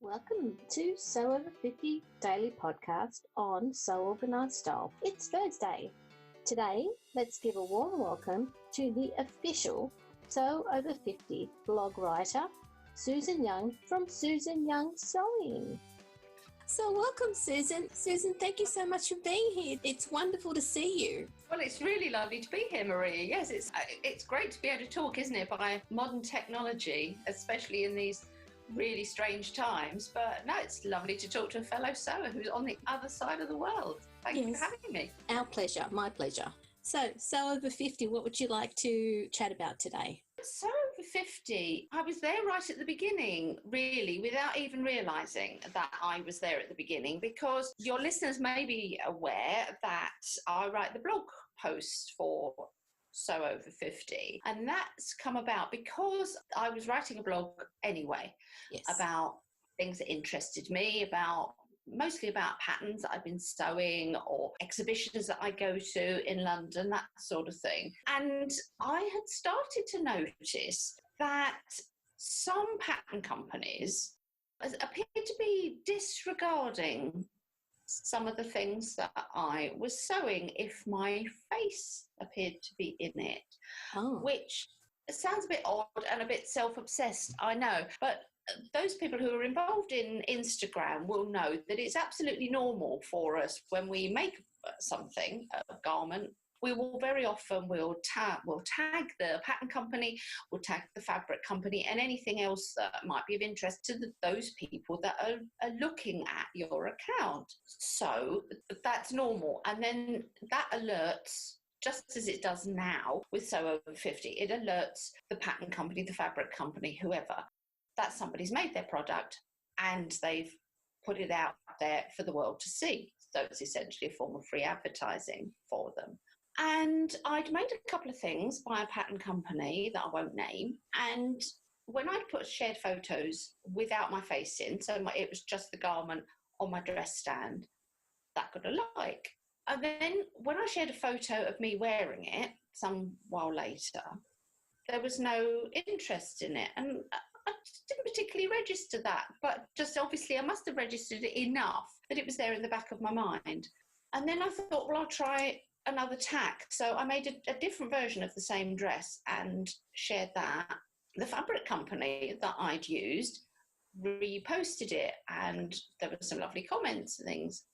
Welcome to Sewover50 Daily Podcast on Sew Organised Style. It's Thursday. Today, let's give a warm welcome to the official Sewover50 blog writer, Susan Young from Susan Young Sewing. So welcome, Susan. Susan, thank you so much for being here. It's wonderful to see you. Well, it's really lovely to be here, Maria. Yes, it's great to be able to talk, isn't it, by modern technology, especially in these really strange times. But no, it's lovely to talk to a fellow sewer who's on the other side of the world. Thank you for having me. Our pleasure, my pleasure. So, Sewover50, what would you like to chat about today? Sewover50, I was there right at the beginning, really, without even realising that I was there at the beginning, because your listeners may be aware that I write the blog post for Sewover50, and that's come about because I was writing a blog anyway about things that interested me, mostly about patterns that I've been sewing or exhibitions that I go to in London, that sort of thing. And I had started to notice that some pattern companies appeared to be disregarding some of the things that I was sewing if my face appeared to be in it, which sounds a bit odd and a bit self-obsessed, I know, but those people who are involved in Instagram will know that it's absolutely normal for us when we make something, a garment, we will very often tag the pattern company, we'll tag the fabric company, and anything else that might be of interest to those people that are looking at your account. So that's normal. And then that alerts, just as it does now with Sewover50, it alerts the pattern company, the fabric company, whoever, that somebody's made their product and they've put it out there for the world to see. So it's essentially a form of free advertising for them. And I'd made a couple of things by a pattern company that I won't name. And when I'd shared photos without my face in, so it was just the garment on my dress stand, that got a like. And then when I shared a photo of me wearing it some while later, there was no interest in it. And I didn't particularly register that, but just obviously I must have registered it enough that it was there in the back of my mind. And then I thought, well, I'll try another tack. So I made a different version of the same dress and shared that. The fabric company that I'd used reposted it, and there were some lovely comments and things.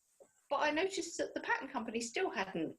But I noticed that the pattern company still hadn't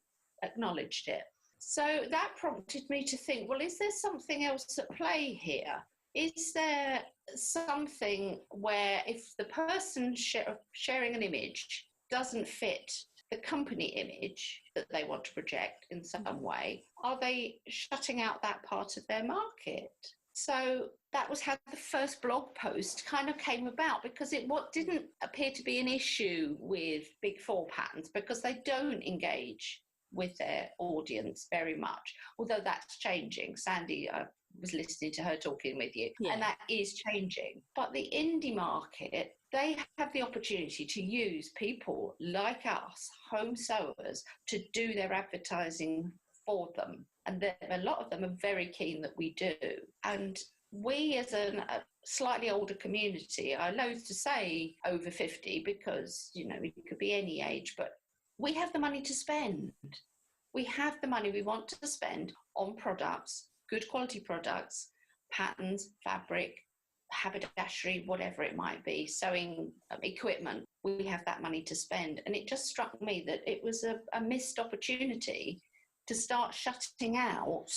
acknowledged it. So that prompted me to think, well, is there something else at play here? Is there something where if the person sharing an image doesn't fit the company image that they want to project in some way, are they shutting out that part of their market? So that was how the first blog post kind of came about, because it didn't appear to be an issue with Big Four patterns because they don't engage with their audience very much, although that's changing. Sandy, I was listening to her talking with you, and that is changing. But the indie market, they have the opportunity to use people like us, home sewers, to do their advertising for them. And a lot of them are very keen that we do. And we, as a slightly older community, I loathe to say over 50 because, it could be any age, but we have the money to spend. We have the money we want to spend on products, good quality products, patterns, fabric, haberdashery, whatever it might be, sewing equipment. We have that money to spend. And it just struck me that it was a missed opportunity to start shutting out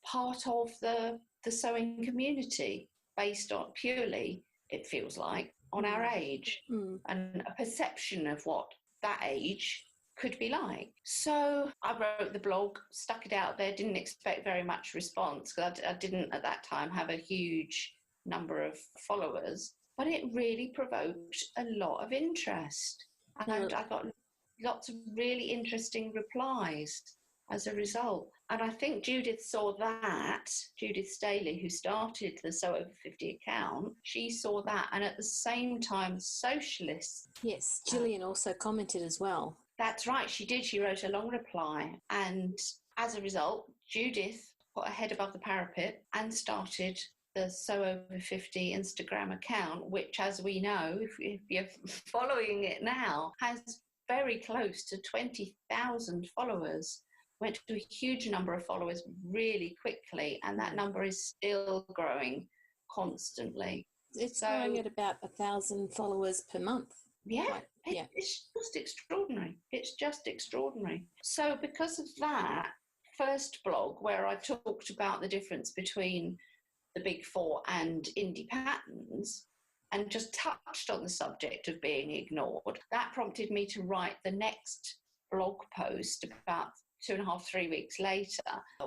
part of the sewing community based on purely, it feels like, on our age and a perception of what that age could be like. So I wrote the blog, stuck it out there, didn't expect very much response because I didn't at that time have a huge number of followers, but it really provoked a lot of interest. And I got lots of really interesting replies as a result. And I think Judith saw that, Judith Staley, who started the Sewover50 account, she saw that. And at the same time, socialists. Yes, Gillian also commented as well. That's right, she did. She wrote a long reply. And as a result, Judith put her head above the parapet and started the Sewover50 Instagram account, which, as we know, if you're following it now, has very close to 20,000 followers. Went to a huge number of followers really quickly, and that number is still growing constantly. It's growing at about 1,000 followers per month. Yeah, it's just extraordinary. It's just extraordinary. So because of that first blog where I talked about the difference between the big four and indie patterns and just touched on the subject of being ignored, that prompted me to write the next blog post about 2.5, 3 weeks later,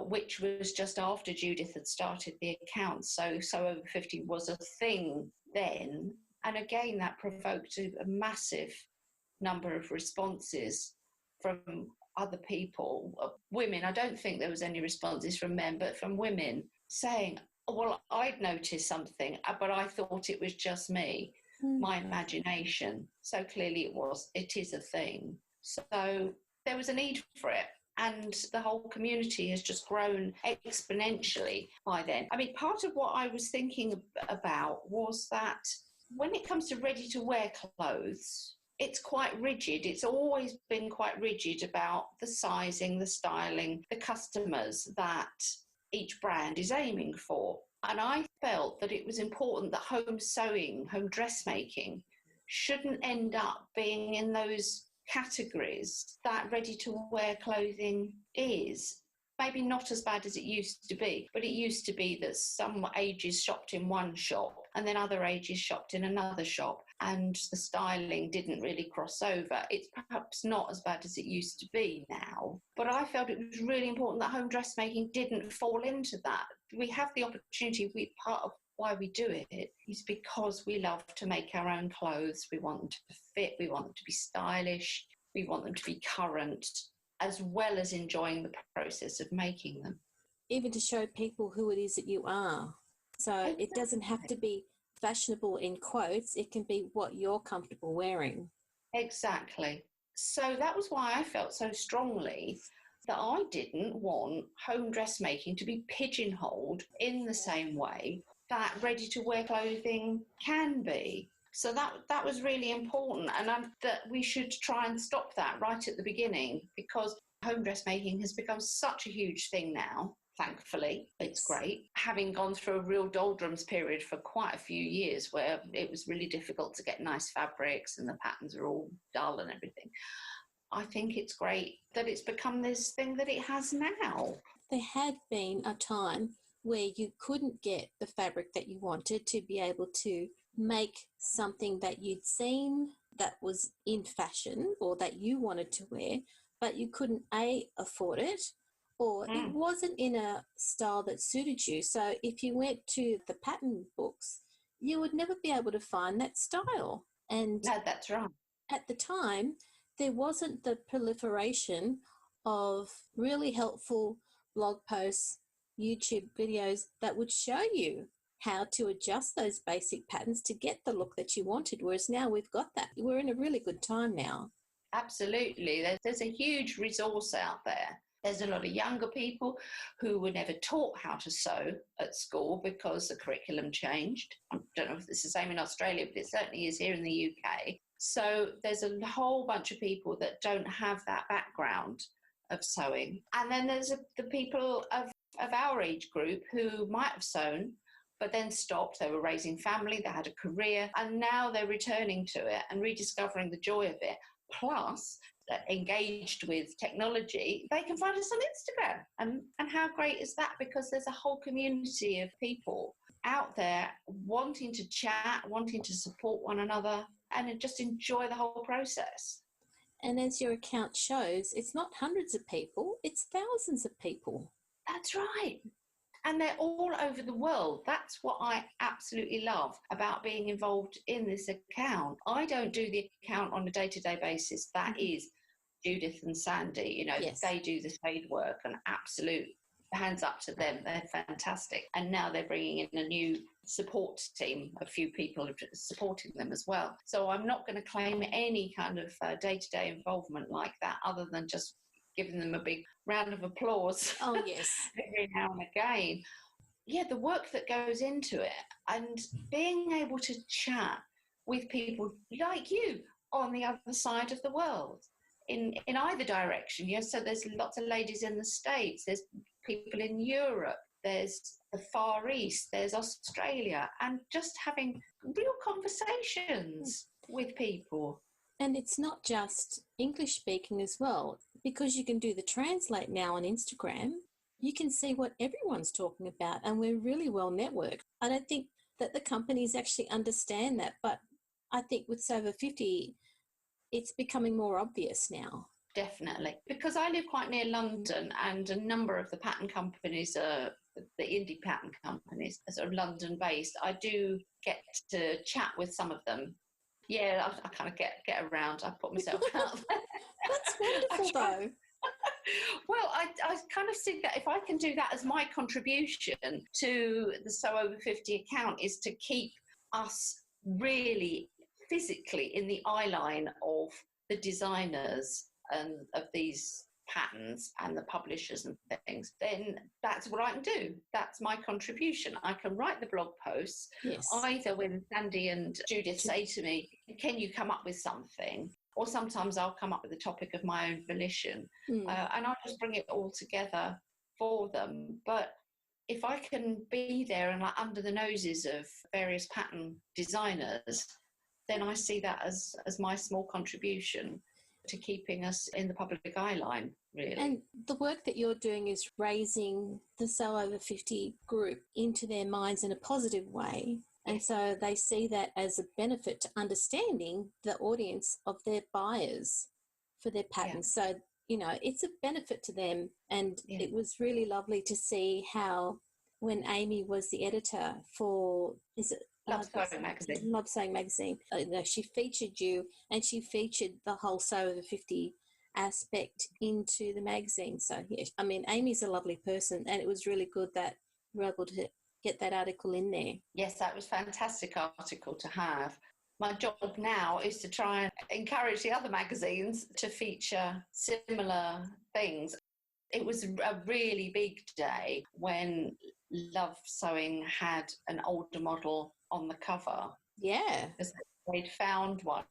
which was just after Judith had started the account. So Sewover50 was a thing then. And again, that provoked a massive number of responses from other people, women. I don't think there was any responses from men, but from women saying, well, I'd noticed something, but I thought it was just me, my imagination. So clearly it is a thing. So there was a need for it. And the whole community has just grown exponentially by then. I mean, part of what I was thinking about was that when it comes to ready-to-wear clothes, it's quite rigid. It's always been quite rigid about the sizing, the styling, the customers that each brand is aiming for. And I felt that it was important that home sewing, home dressmaking, shouldn't end up being in those categories that ready-to-wear clothing is. Maybe not as bad as it used to be, but it used to be that some ages shopped in one shop and then other ages shopped in another shop, and the styling didn't really cross over. It's perhaps not as bad as it used to be now, but I felt it was really important that home dressmaking didn't fall into that. We have the opportunity, part of why we do it is because we love to make our own clothes. We want them to fit, we want them to be stylish, we want them to be current, as well as enjoying the process of making them. Even to show people who it is that you are. So exactly. It doesn't have to be fashionable in quotes, it can be what you're comfortable wearing. Exactly. So that was why I felt so strongly that I didn't want home dressmaking to be pigeonholed in the same way that ready-to-wear clothing can be. So that was really important, and that we should try and stop that right at the beginning, because home dressmaking has become such a huge thing now. Thankfully, it's great. Having gone through a real doldrums period for quite a few years where it was really difficult to get nice fabrics and the patterns are all dull and everything, I think it's great that it's become this thing that it has now. There had been a time where you couldn't get the fabric that you wanted to be able to make something that you'd seen that was in fashion or that you wanted to wear, but you couldn't afford it, or it wasn't in a style that suited you. So if you went to the pattern books, you would never be able to find that style. And no, that's right. At the time, there wasn't the proliferation of really helpful blog posts, YouTube videos that would show you how to adjust those basic patterns to get the look that you wanted, whereas now we've got that. We're in a really good time now. Absolutely. There's a huge resource out there. There's a lot of younger people who were never taught how to sew at school because the curriculum changed. I don't know if it's the same in Australia, but it certainly is here in the UK. So there's a whole bunch of people that don't have that background of sewing. And then there's the people of our age group who might have sewn, but then stopped. They were raising family, they had a career, and now they're returning to it and rediscovering the joy of it. Plus, engaged with technology, they can find us on Instagram. And how great is that? Because there's a whole community of people out there wanting to chat, wanting to support one another, and just enjoy the whole process. And as your account shows, it's not hundreds of people, it's thousands of people. That's right. And they're all over the world. That's what I absolutely love about being involved in this account. I don't do the account on a day-to-day basis. That is Judith and Sandy. Yes. They do the shade work, and absolute hands up to them. They're fantastic. And now they're bringing in a new support team, a few people supporting them as well. So I'm not going to claim any kind of day-to-day involvement like that, other than just giving them a big round of applause. Oh, yes. Every now and again. the work that goes into it, and being able to chat with people like you on the other side of the world in either direction. So there's lots of ladies in the States, there's people in Europe, there's the Far East, there's Australia, and just having real conversations with people. And it's not just English speaking as well, because you can do the translate now on Instagram. You can see what everyone's talking about, and we're really well networked. I don't think that the companies actually understand that, but I think with Sewover50, it's becoming more obvious now. Definitely. Because I live quite near London, and a number of the pattern companies are, the indie pattern companies, are sort of London-based. I do get to chat with some of them. Yeah, I kind of get around. I put myself out there. That's wonderful, though. Well, I kind of see that if I can do that as my contribution to the Sewover50 account, is to keep us really physically in the eye line of the designers and of these patterns and the publishers and things, then that's what I can do. That's my contribution. I can write the blog posts. Yes. Either when Sandy and Judith say to me, can you come up with something? Or sometimes I'll come up with a topic of my own volition, and I'll just bring it all together for them. But if I can be there and like under the noses of various pattern designers, then I see that as my small contribution to keeping us in the public eye line, really. And the work that you're doing is raising the Sewover50 group into their minds in a positive way. And so they see that as a benefit to understanding the audience of their buyers for their patterns. Yeah. So, it's a benefit to them. And it was really lovely to see how when Amy was the editor for, Love Sewing Magazine. She featured you, and she featured the whole Sewover50 aspect into the magazine. So, Amy's a lovely person, and it was really good that we were able to get that article in there. Yes, that was a fantastic article to have. My job now is to try and encourage the other magazines to feature similar things. It was a really big day when Love Sewing had an older model on the cover. Yeah. Because they'd found one,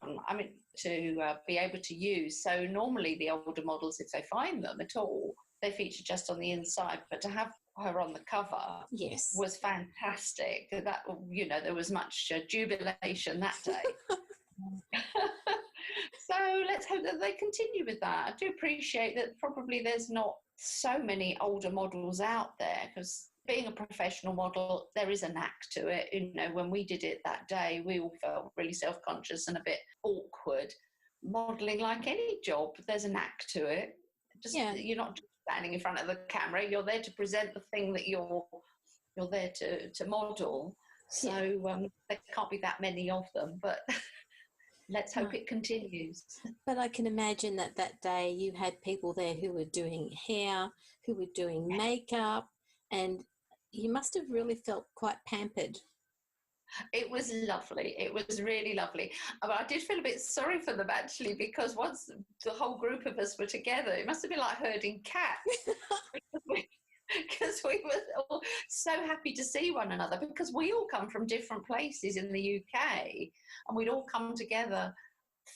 to be able to use. So normally the older models, if they find them at all, they feature just on the inside, but to have her on the cover was fantastic. That, there was much jubilation that day. So let's hope that they continue with that. I do appreciate that probably there's not so many older models out there, because being a professional model, there is a knack to it. When we did it that day, we all felt really self-conscious and a bit awkward. Modelling, like any job, there's a knack to it. You're not just standing in front of the camera, you're there to present the thing that you're there to model. So there can't be that many of them, but let's hope it continues. But I can imagine that day you had people there who were doing hair, who were doing makeup, and you must have really felt quite pampered. It was lovely. It was really lovely. But I did feel a bit sorry for them, actually, because once the whole group of us were together, it must have been like herding cats. Because we were all so happy to see one another, because we all come from different places in the UK, and we'd all come together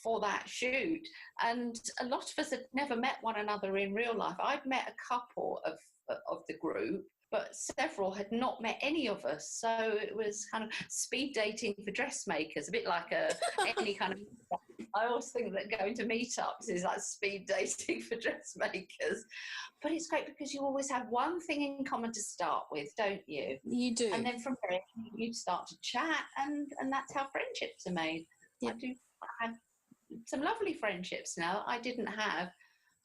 for that shoot. And a lot of us had never met one another in real life. I'd met a couple of the group, but several had not met any of us. So it was kind of speed dating for dressmakers, a bit like any kind of... I always think that going to meetups is like speed dating for dressmakers. But it's great because you always have one thing in common to start with, don't you? You do. And then from there, you start to chat, and that's how friendships are made. Yep. I have some lovely friendships now I didn't have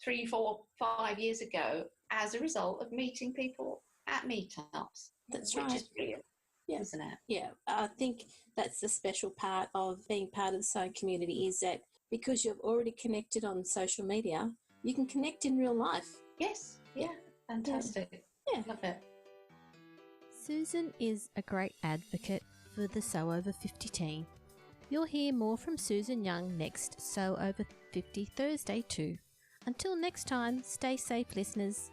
3, 4, 5 years ago as a result of meeting people at meetups. That's right. Which is brilliant, isn't it? Yeah, I think that's the special part of being part of the sewing community, is that because you've already connected on social media, you can connect in real life. Yes, fantastic. Yeah. Love it. Susan is a great advocate for the Sewover50 team. You'll hear more from Susan Young next Sewover50 Thursday too. Until next time, stay safe, listeners.